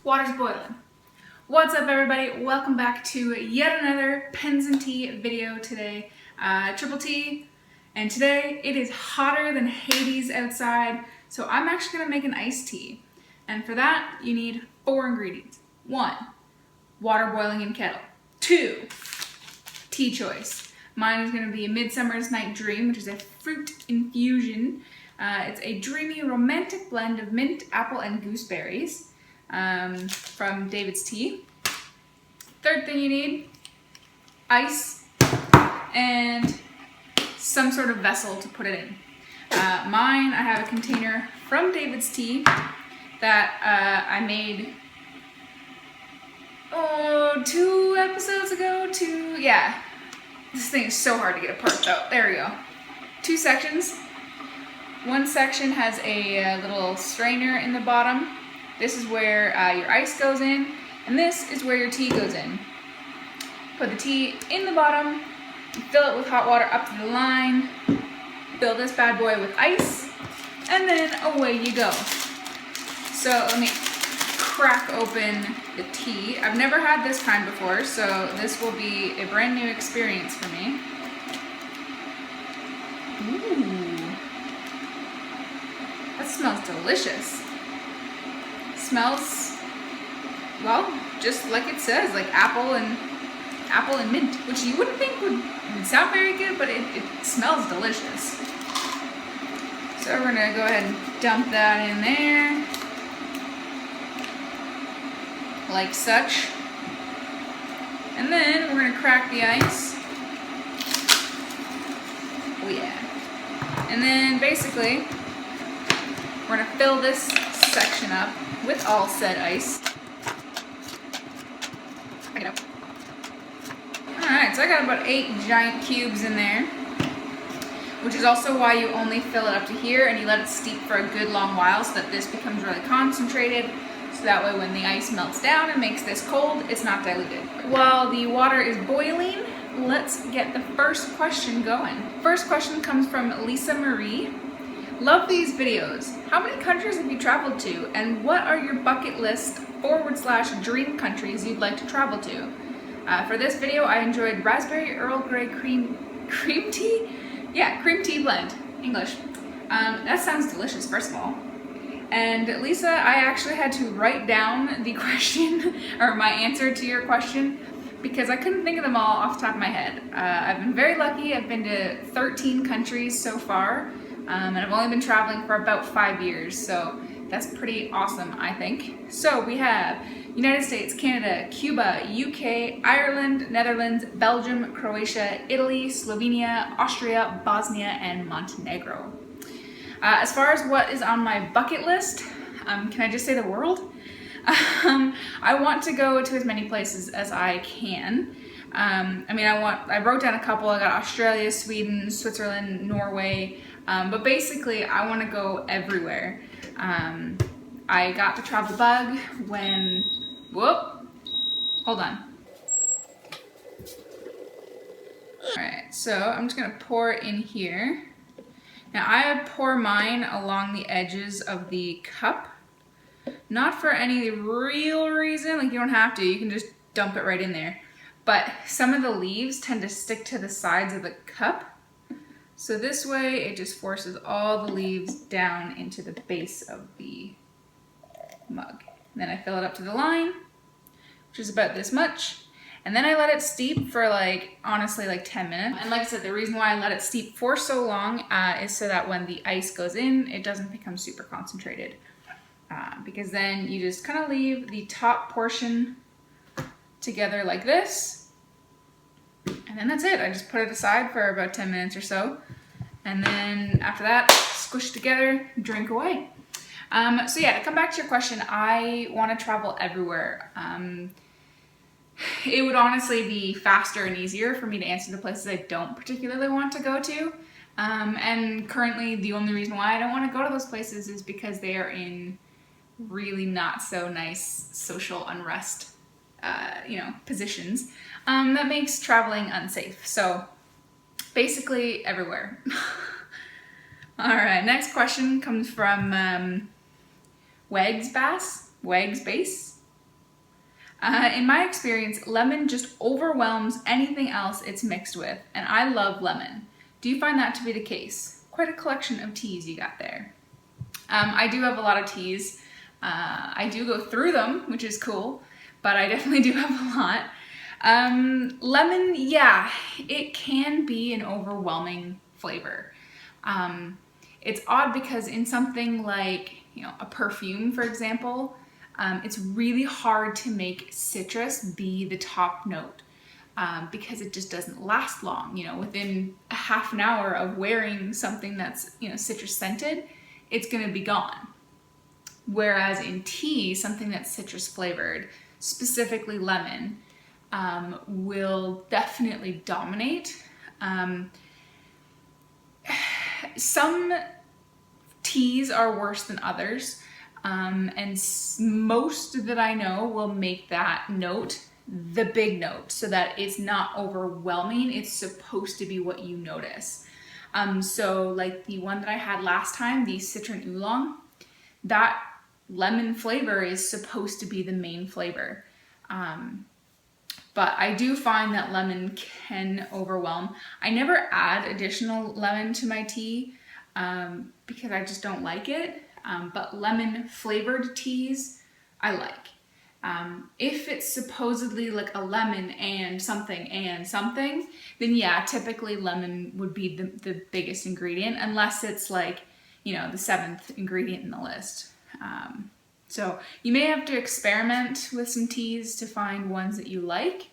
Water's boiling. What's up, everybody? Welcome back to yet another Pens and Tea video today. Triple T, and today it is hotter than Hades outside, so I'm actually going to make an iced tea. And for that, you need 4 ingredients. 1, water boiling in kettle. 2, tea choice. Mine is going to be a Midsummer's Night Dream, which is a fruit infusion. It's a dreamy, romantic blend of mint, apple, and gooseberries. From David's Tea. Third thing you need, ice and some sort of vessel to put it in. Mine, I have a container from David's Tea that I made 2 episodes ago. Yeah. This thing is so hard to get apart though. There we go. 2 sections. One section has a little strainer in the bottom. This is where your ice goes in, and this is where your tea goes in. Put the tea in the bottom, fill it with hot water up to the line, fill this bad boy with ice, and then away you go. So let me crack open the tea. I've never had this kind before, so this will be a brand new experience for me. Ooh, that smells delicious. Smells, well, just like it says, like apple and mint, which you wouldn't think would sound very good, but it smells delicious. So we're gonna go ahead and dump that in there, like such. And then we're gonna crack the ice. Oh yeah. And then basically, we're gonna fill this section up with all said ice. Alright, so I got about 8 giant cubes in there, which is also why you only fill it up to here and you let it steep for a good long while so that this becomes really concentrated, so that way when the ice melts down and makes this cold, it's not diluted. While the water is boiling, let's get the first question going. First question comes from Lisa Marie. Love these videos. How many countries have you traveled to, and what are your bucket list / dream countries you'd like to travel to? For this video, I enjoyed raspberry Earl Grey cream tea? Yeah, cream tea blend, English. That sounds delicious, first of all. And Lisa, I actually had to write down the question, or my answer to your question, because I couldn't think of them all off the top of my head. I've been very lucky. I've been to 13 countries so far. And I've only been traveling for about 5 years, so that's pretty awesome, I think. So we have United States, Canada, Cuba, UK, Ireland, Netherlands, Belgium, Croatia, Italy, Slovenia, Austria, Bosnia, and Montenegro. As far as what is on my bucket list, can I just say the world? I want to go to as many places as I can. I wrote down a couple. I got Australia, Sweden, Switzerland, Norway, but basically I want to go everywhere. I got the travel bug when, hold on. Alright, so I'm just going to pour it in here. Now I pour mine along the edges of the cup, not for any real reason, like you don't have to, you can just dump it right in there. But some of the leaves tend to stick to the sides of the cup. So this way it just forces all the leaves down into the base of the mug. And then I fill it up to the line, which is about this much. And then I let it steep for honestly 10 minutes. And like I said, the reason why I let it steep for so long is so that when the ice goes in, it doesn't become super concentrated. Because then you just kind of leave the top portion together like this. And then that's it. I just put it aside for about 10 minutes or so. And then after that, squish together, drink away. So yeah, to come back to your question, I want to travel everywhere. It would honestly be faster and easier for me to answer the places I don't particularly want to go to. And currently the only reason why I don't want to go to those places is because they are in really not so nice social unrest positions, that makes traveling unsafe. So basically everywhere. All right, next question comes from Wags Base. In my experience, lemon just overwhelms anything else it's mixed with, and I love lemon. Do you find that to be the case? Quite a collection of teas you got there. I do have a lot of teas. I do go through them, which is cool, but I definitely do have a lot. Lemon, yeah, it can be an overwhelming flavor. It's odd because in something like, a perfume, for example, it's really hard to make citrus be the top note because it just doesn't last long. Within a half an hour of wearing something that's, citrus scented, it's going to be gone. Whereas in tea, something that's citrus flavored, specifically lemon, will definitely dominate. Some teas are worse than others, and most that I know will make that note the big note so that it's not overwhelming. It's supposed to be what you notice. So like the one that I had last time, the citron oolong, that lemon flavor is supposed to be the main flavor. But I do find that lemon can overwhelm. I never add additional lemon to my tea because I just don't like it. But lemon flavored teas, I like. If it's supposedly like a lemon and something, then yeah, typically lemon would be the biggest ingredient, unless it's like, the 7th ingredient in the list. So you may have to experiment with some teas to find ones that you like.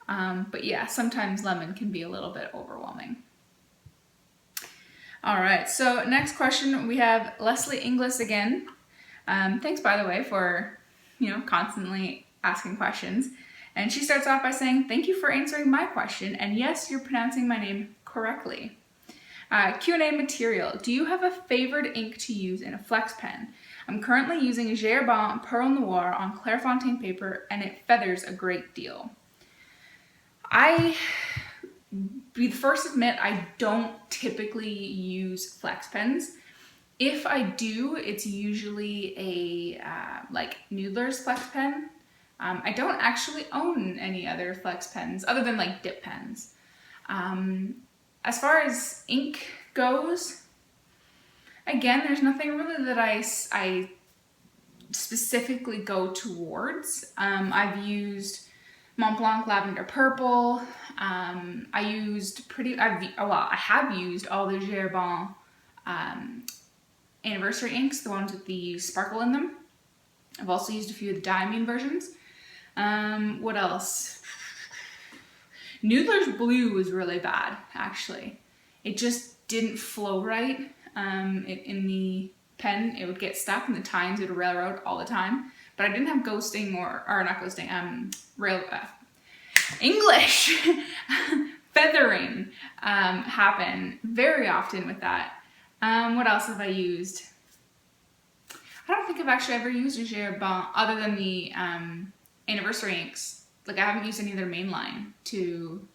But yeah, sometimes lemon can be a little bit overwhelming. All right, so next question, we have Leslie Inglis again. Thanks, by the way, for, constantly asking questions. And she starts off by saying, thank you for answering my question. And yes, you're pronouncing my name correctly. Q&A material. Do you have a favored ink to use in a flex pen? I'm currently using Gerbant Pearl Noir on Clairefontaine paper, and it feathers a great deal. I be the first to admit I don't typically use flex pens. If I do, it's usually a like Noodler's flex pen. I don't actually own any other flex pens other than like dip pens. As far as ink goes, again, there's nothing really that I specifically go towards. I've used Mont Blanc Lavender Purple. I have used all the Gerbant anniversary inks, the ones with the sparkle in them. I've also used a few of the diamine versions. What else? Noodler's Blue was really bad, actually. It just didn't flow right. In the pen, it would get stuck, and the tines would railroad all the time. But I didn't have ghosting or not ghosting, English feathering happen very often with that. What else have I used? I don't think I've actually ever used a Gerbant other than the anniversary inks. Like, I haven't used any of their mainline to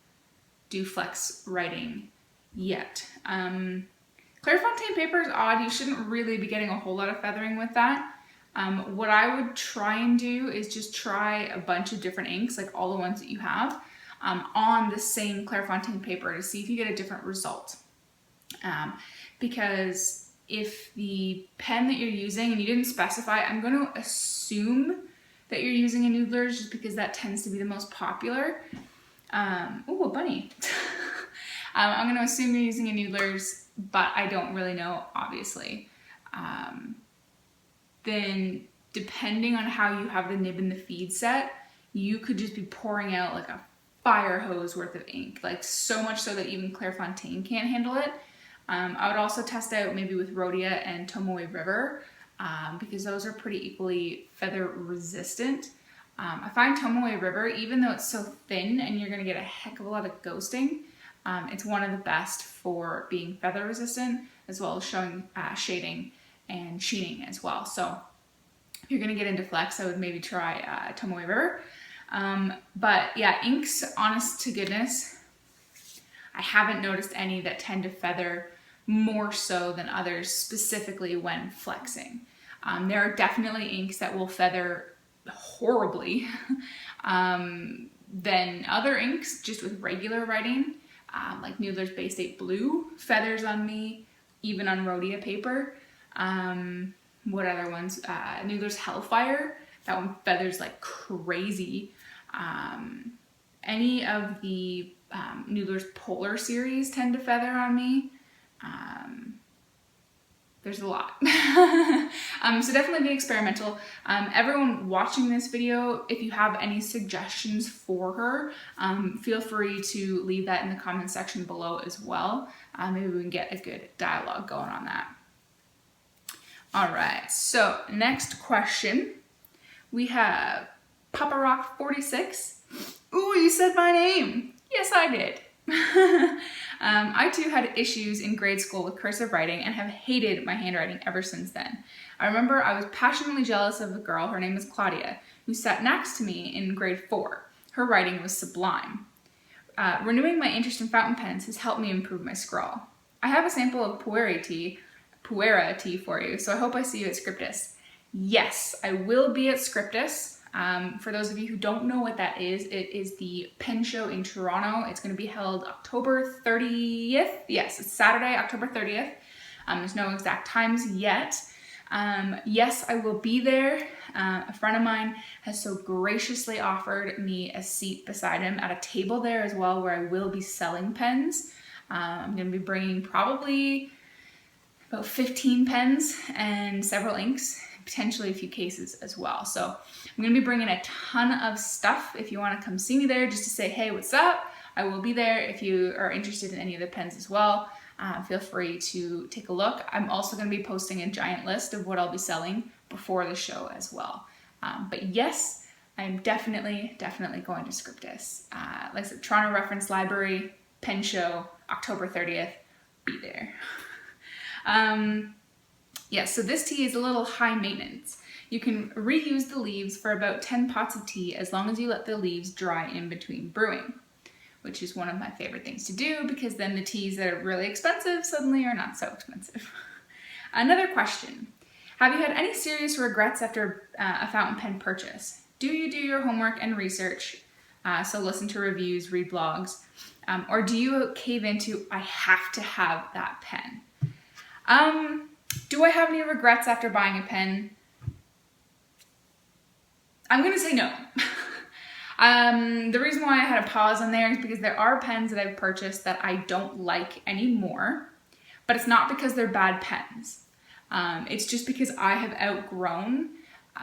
do flex writing yet. Clairefontaine paper is odd. You shouldn't really be getting a whole lot of feathering with that. What I would try and do is just try a bunch of different inks, like all the ones that you have, on the same Clairefontaine paper to see if you get a different result. Because if the pen that you're using, and you didn't specify, I'm going to assume that you're using a Noodler's just because that tends to be the most popular. Oh, a bunny. I'm going to assume you're using a Noodler's, but I don't really know, obviously. Then depending on how you have the nib and the feed set, you could just be pouring out like a fire hose worth of ink, like so much so that even Clairefontaine can't handle it. I would also test out maybe with Rhodia and Tomoe River, because those are pretty equally feather resistant. I find Tomoe River, even though it's so thin and you're going to get a heck of a lot of ghosting, it's one of the best for being feather resistant, as well as showing shading and sheening as well. So if you're going to get into flex, I would maybe try Tomoe River. But yeah, inks, honest to goodness, I haven't noticed any that tend to feather more so than others, specifically when flexing. There are definitely inks that will feather horribly than other inks, just with regular writing. Like Noodler's Bay State Blue feathers on me, even on Rhodia paper. What other ones? Noodler's Hellfire, that one feathers like crazy. Any of the Noodler's Polar series tend to feather on me. There's a lot. So definitely be experimental. Everyone watching this video, if you have any suggestions for her, feel free to leave that in the comment section below as well. Maybe we can get a good dialogue going on that. All right, so next question. We have Papa Rock 46. Ooh, you said my name. Yes, I did. I too had issues in grade school with cursive writing and have hated my handwriting ever since then. I remember I was passionately jealous of a girl, her name was Claudia, who sat next to me in grade 4. Her writing was sublime. Renewing my interest in fountain pens has helped me improve my scrawl. I have a sample of Puera tea for you, so I hope I see you at Script-asst. Yes, I will be at Script-asst. For those of you who don't know what that is, it is the pen show in Toronto. It's going to be held October 30th. Yes, it's Saturday, October 30th. There's no exact times yet. Yes, I will be there. A friend of mine has so graciously offered me a seat beside him at a table there as well, where I will be selling pens. I'm going to be bringing probably about 15 pens and several inks, potentially a few cases as well. So I'm going to be bringing a ton of stuff. If you want to come see me there just to say, hey, what's up? I will be there. If you are interested in any of the pens as well, feel free to take a look. I'm also going to be posting a giant list of what I'll be selling before the show as well. But yes, I'm definitely going to Script-asst. Like I said, Toronto Reference Library, pen show, October 30th, be there. Yeah, so this tea is a little high maintenance. You can reuse the leaves for about 10 pots of tea as long as you let the leaves dry in between brewing, which is one of my favorite things to do because then the teas that are really expensive suddenly are not so expensive. Another question. Have you had any serious regrets after a fountain pen purchase? Do you do your homework and research? So listen to reviews, read blogs, or do you cave into, I have to have that pen? Do I have any regrets after buying a pen? I'm going to say no. The reason why I had a pause on there is because there are pens that I've purchased that I don't like anymore, but it's not because they're bad pens. It's just because I have outgrown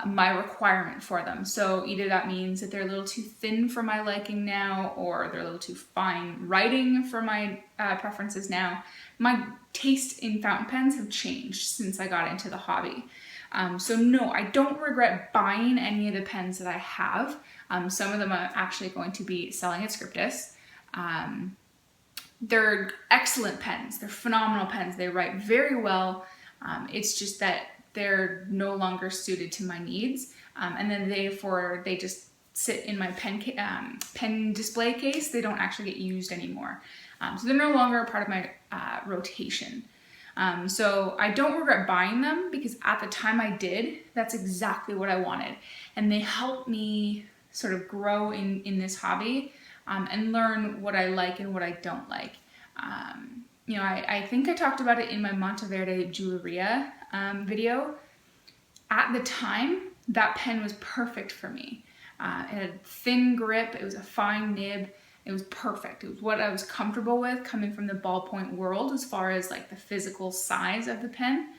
my requirement for them. So either that means that they're a little too thin for my liking now, or they're a little too fine writing for my preferences now. My taste in fountain pens have changed since I got into the hobby. So no, I don't regret buying any of the pens that I have. Some of them I'm actually going to be selling at Script-asst. They're excellent pens. They're phenomenal pens. They write very well. It's just that they're no longer suited to my needs. And then they just sit in my pen display case. They don't actually get used anymore. So they're no longer a part of my rotation. So I don't regret buying them because at the time I did, that's exactly what I wanted. And they helped me sort of grow in this hobby and learn what I like and what I don't like. You know, I think I talked about it in my Monteverde Jewelleria video. At the time, that pen was perfect for me. It had a thin grip, it was a fine nib, it was perfect. It was what I was comfortable with coming from the ballpoint world as far as like the physical size of the pen.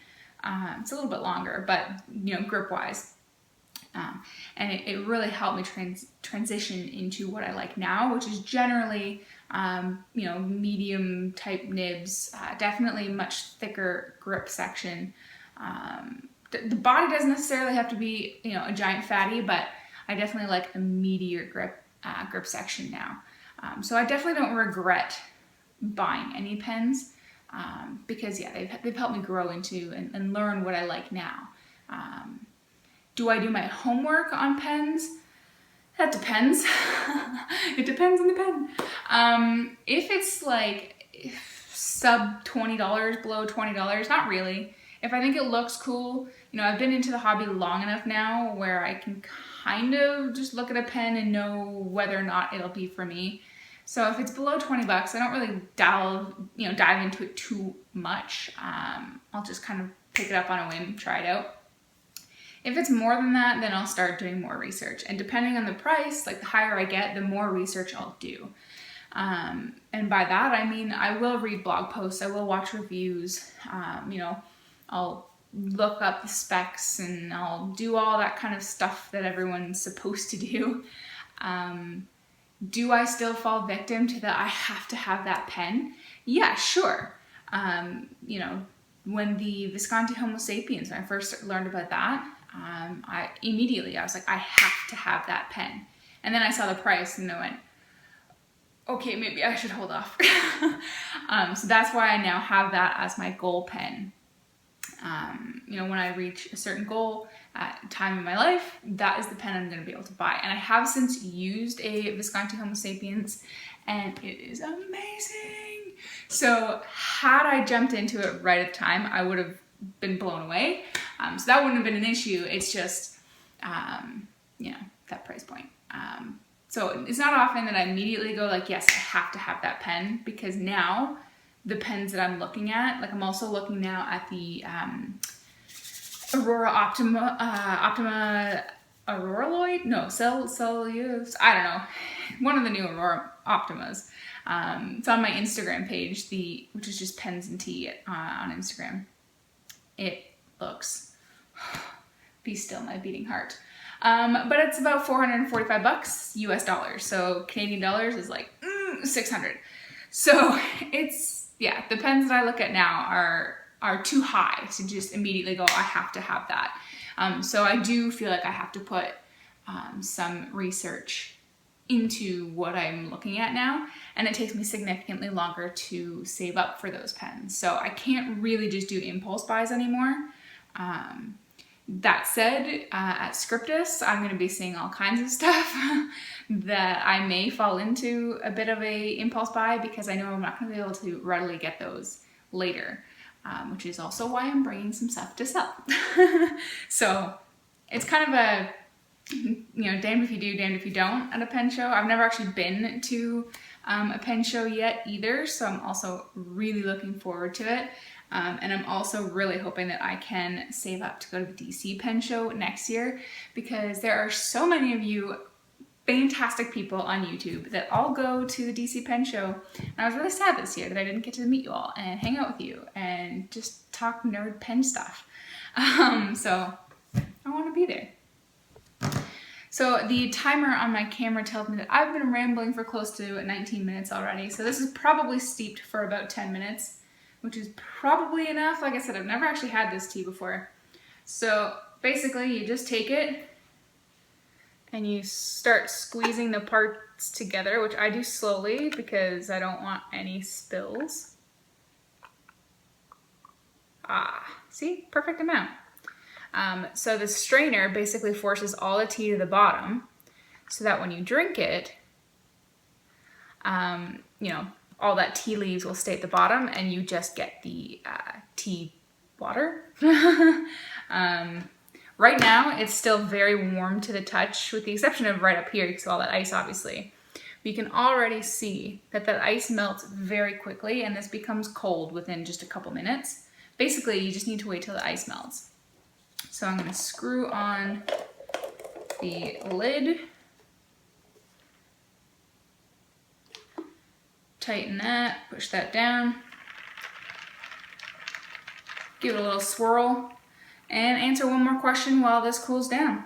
It's a little bit longer, but you know, grip-wise. And it really helped me transition into what I like now, which is generally, you know, medium type nibs, definitely much thicker grip section. The body doesn't necessarily have to be, you know, a giant fatty, but I definitely like a meatier grip section now. So I definitely don't regret buying any pens because yeah, they've helped me grow into and learn what I like now. Do I do my homework on pens? That depends. It depends on the pen. If it's like sub $20, below $20, not really. If I think it looks cool, you know, I've been into the hobby long enough now where I can kind of just look at a pen and know whether or not it'll be for me. So if it's below 20 bucks, I don't really dive into it too much. I'll just kind of pick it up on a whim, try it out. If it's more than that, then I'll start doing more research. And depending on the price, like the higher I get, the more research I'll do. And by that, I mean, I will read blog posts, I will watch reviews, I'll look up the specs and I'll do all that kind of stuff that everyone's supposed to do. Do I still fall victim to the I have to have that pen? Yeah, sure. When the Visconti Homo sapiens, when I first learned about that, I was like, I have to have that pen. And then I saw the price and I went, okay, maybe I should hold off. So that's why I now have that as my goal pen. When I reach a certain goal at a time in my life, that is the pen I'm going to be able to buy. And I have since used a Visconti Homo sapiens, and it is amazing. So had I jumped into it right at the time, I would have been blown away. So that wouldn't have been an issue. It's just, that price point. So it's not often that I immediately go like, yes, I have to have that pen, because now the pens that I'm looking at, like I'm also looking now at the Aurora Optima Auroraloid? No, Cellulose, I don't know. One of the new Aurora Optimas. It's on my Instagram page, which is just pens and tea on Instagram. It looks, be still my beating heart. But it's about 445 bucks US dollars. So Canadian dollars is like 600. So the pens that I look at now are too high to just immediately go, I have to have that. So I do feel like I have to put some research into what I'm looking at now, and it takes me significantly longer to save up for those pens. So I can't really just do impulse buys anymore. That said, at Script-asst, I'm going to be seeing all kinds of stuff that I may fall into a bit of a impulse buy, because I know I'm not going to be able to readily get those later, which is also why I'm bringing some stuff to sell. So it's kind of a, damned if you do, damned if you don't at a pen show. I've never actually been to a pen show yet either, so I'm also really looking forward to it. And I'm also really hoping that I can save up to go to the DC pen show next year, because there are so many of you fantastic people on YouTube that all go to the DC pen show. And I was really sad this year that I didn't get to meet you all and hang out with you and just talk nerd pen stuff. So I want to be there. So the timer on my camera tells me that I've been rambling for close to 19 minutes already. So this is probably steeped for about 10 minutes. Which is probably enough. Like I said, I've never actually had this tea before. So basically you just take it and you start squeezing the parts together, which I do slowly because I don't want any spills. See, perfect amount. So the strainer basically forces all the tea to the bottom so that when you drink it, all that tea leaves will stay at the bottom and you just get the tea water. Right now, it's still very warm to the touch, with the exception of right up here, because of all that ice, obviously. But you can already see that ice melts very quickly, and this becomes cold within just a couple minutes. Basically, you just need to wait till the ice melts. So I'm going to screw on the lid. Tighten that, push that down, give it a little swirl, and answer one more question while this cools down.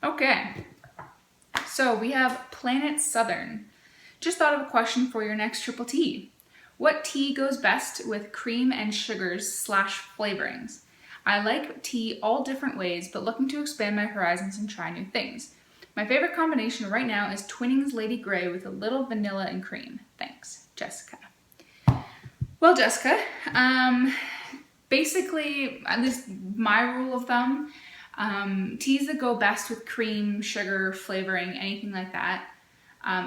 Okay, so we have Planet Southern. Just thought of a question for your next triple tea. What tea goes best with cream and sugars / flavorings? I like tea all different ways, but looking to expand my horizons and try new things. My favorite combination right now is Twinings Lady Grey with a little vanilla and cream. Thanks, Jessica. Well, Jessica, basically, at least my rule of thumb, teas that go best with cream, sugar, flavoring, anything like that,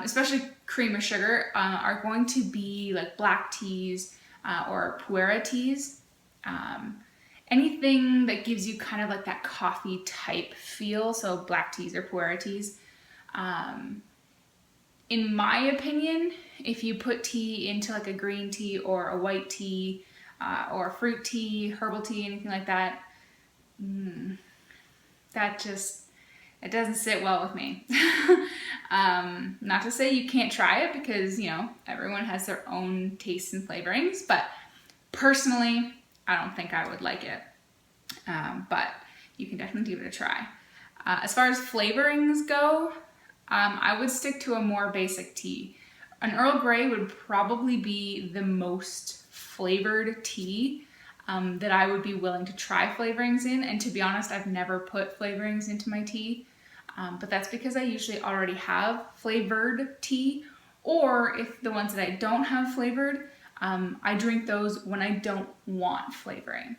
especially cream or sugar, are going to be like black teas or pu'er teas. anything that gives you kind of like that coffee type feel, so black teas or pu'er teas. In my opinion, if you put tea into like a green tea or a white tea or a fruit tea, herbal tea, anything like that, it doesn't sit well with me. Not to say you can't try it, because, you know, everyone has their own tastes and flavorings, but personally, I don't think I would like it. But you can definitely give it a try. As far as flavorings go, I would stick to a more basic tea. An Earl Grey would probably be the most flavored tea that I would be willing to try flavorings in. And to be honest, I've never put flavorings into my tea, but that's because I usually already have flavored tea, or if the ones that I don't have flavored, I drink those when I don't want flavoring.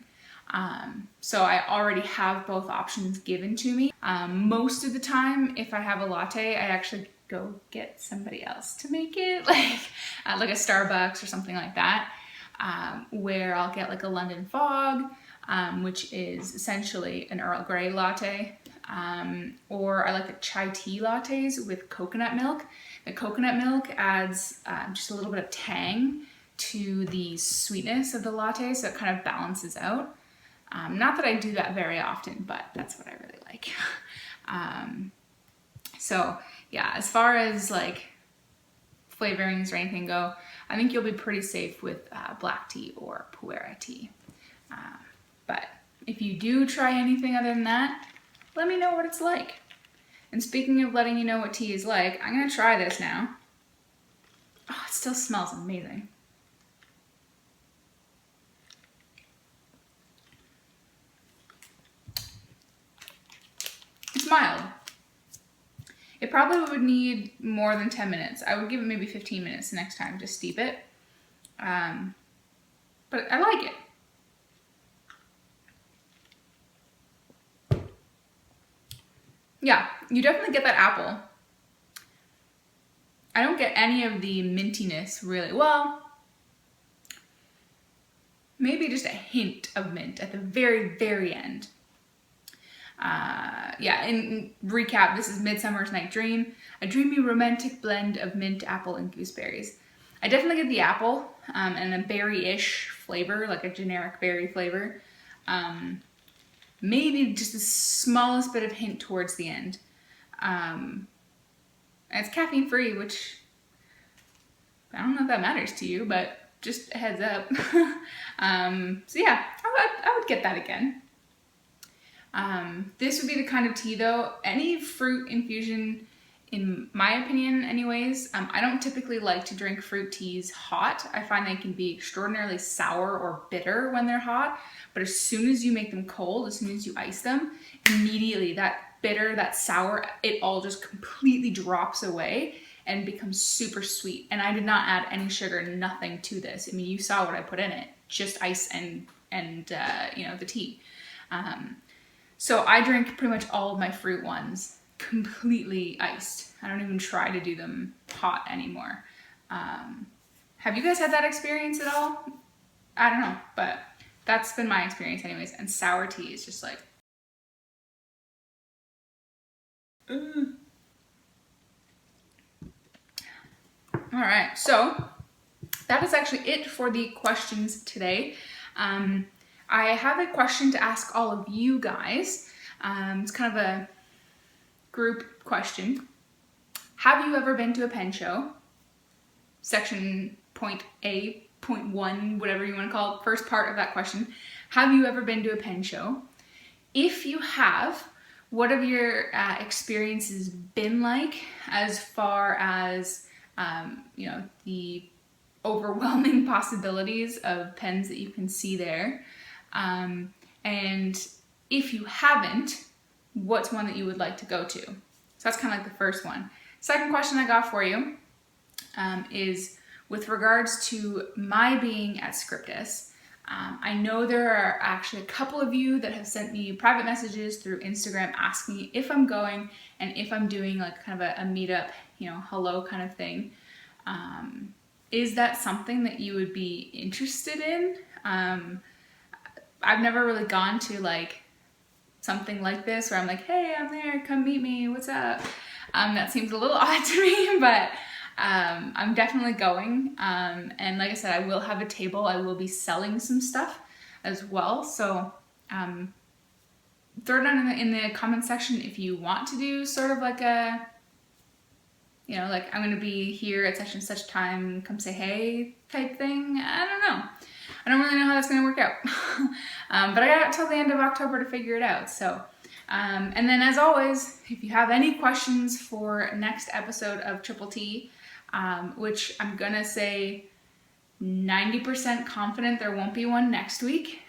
So I already have both options given to me. Most of the time, if I have a latte, I actually go get somebody else to make it, like a Starbucks or something like that, where I'll get like a London Fog, which is essentially an Earl Grey latte, or I like the chai tea lattes with coconut milk. The coconut milk adds just a little bit of tang to the sweetness of the latte, so it kind of balances out. Not that I do that very often, but that's what I really like. So yeah, as far as like flavorings or anything go, I think you'll be pretty safe with black tea or pu'er tea. But if you do try anything other than that, let me know what it's like. And speaking of letting you know what tea is like, I'm gonna try this now. Oh, it still smells amazing. It's mild. It probably would need more than 10 minutes. I would give it maybe 15 minutes next time to steep it. But I like it. Yeah, you definitely get that apple. I don't get any of the mintiness really. Well, maybe just a hint of mint at the very, very end. Yeah, in recap, this is Midsummer's Night Dream, a dreamy romantic blend of mint, apple, and gooseberries. I definitely get the apple and a berry-ish flavor, like a generic berry flavor. Maybe just the smallest bit of hint towards the end. And it's caffeine-free, which I don't know if that matters to you, but just a heads up. So yeah, I would get that again. This would be the kind of tea though, any fruit infusion, in my opinion anyways, I don't typically like to drink fruit teas hot. I find they can be extraordinarily sour or bitter when they're hot, but as soon as you make them cold, as soon as you ice them, immediately that bitter, that sour, it all just completely drops away and becomes super sweet. And I did not add any sugar, nothing to this. I mean, you saw what I put in it, just ice and you know, the tea. So I drink pretty much all of my fruit ones completely iced. I don't even try to do them hot anymore. Have you guys had that experience at all? I don't know, but that's been my experience anyways. And sour tea is just like, All right, so that is actually it for the questions today. I have a question to ask all of you guys. It's kind of a group question. Have you ever been to a pen show? Section point A, point 1, whatever you want to call it, first part of that question. Have you ever been to a pen show? If you have, what have your experiences been like as far as you know, the overwhelming possibilities of pens that you can see there? And if you haven't, what's one that you would like to go to? So that's kind of like the first one. Second question I got for you is with regards to my being at Script-asst. I know there are actually a couple of you that have sent me private messages through Instagram asking me if I'm going and if I'm doing like kind of a meetup, you know, hello kind of thing. Is that something that you would be interested in? I've never really gone to like something like this where I'm like, hey, I'm there, come meet me, what's up? That seems a little odd to me, but I'm definitely going. And like I said, I will have a table. I will be selling some stuff as well. So throw it down in the comment section if you want to do sort of like a, you know, like I'm going to be here at such and such time, come say hey type thing. I don't know. I don't really know how that's going to work out. But I got till the end of October to figure it out. So, and then as always, if you have any questions for next episode of Triple T, which I'm going to say 90% confident there won't be one next week.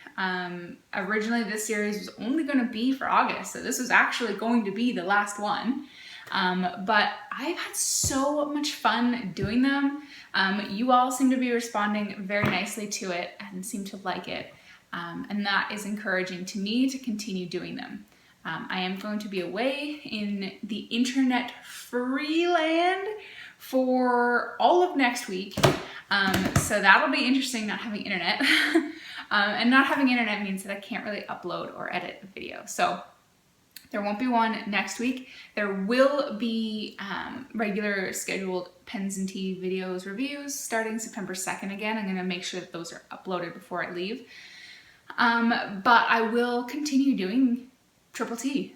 Originally this series was only going to be for August, so this was actually going to be the last one. But I've had so much fun doing them. You all seem to be responding very nicely to it and seem to like it. And that is encouraging to me to continue doing them. I am going to be away in the internet free land for all of next week. So that'll be interesting not having internet. And not having internet means that I can't really upload or edit a video. So there won't be one next week. There will be regular scheduled Pens and Tea videos reviews starting September 2nd again. I'm gonna make sure that those are uploaded before I leave. But I will continue doing Triple T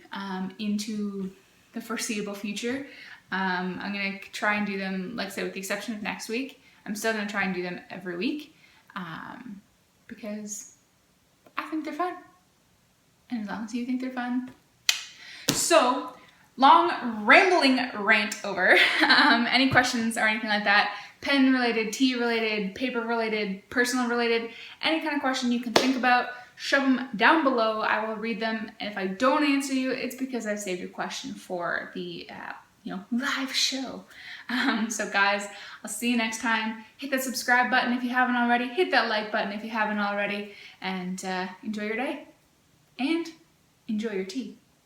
into the foreseeable future. I'm gonna try and do them, like I said, with the exception of next week. I'm still gonna try and do them every week because I think they're fun. And as long as you think they're fun. So, long rambling rant over. Any questions or anything like that, pen related, tea related, paper related, personal related, any kind of question you can think about, shove them down below. I will read them. And if I don't answer you, it's because I've saved your question for the live show. So guys, I'll see you next time. Hit that subscribe button if you haven't already. Hit that like button if you haven't already. And enjoy your day. And enjoy your tea.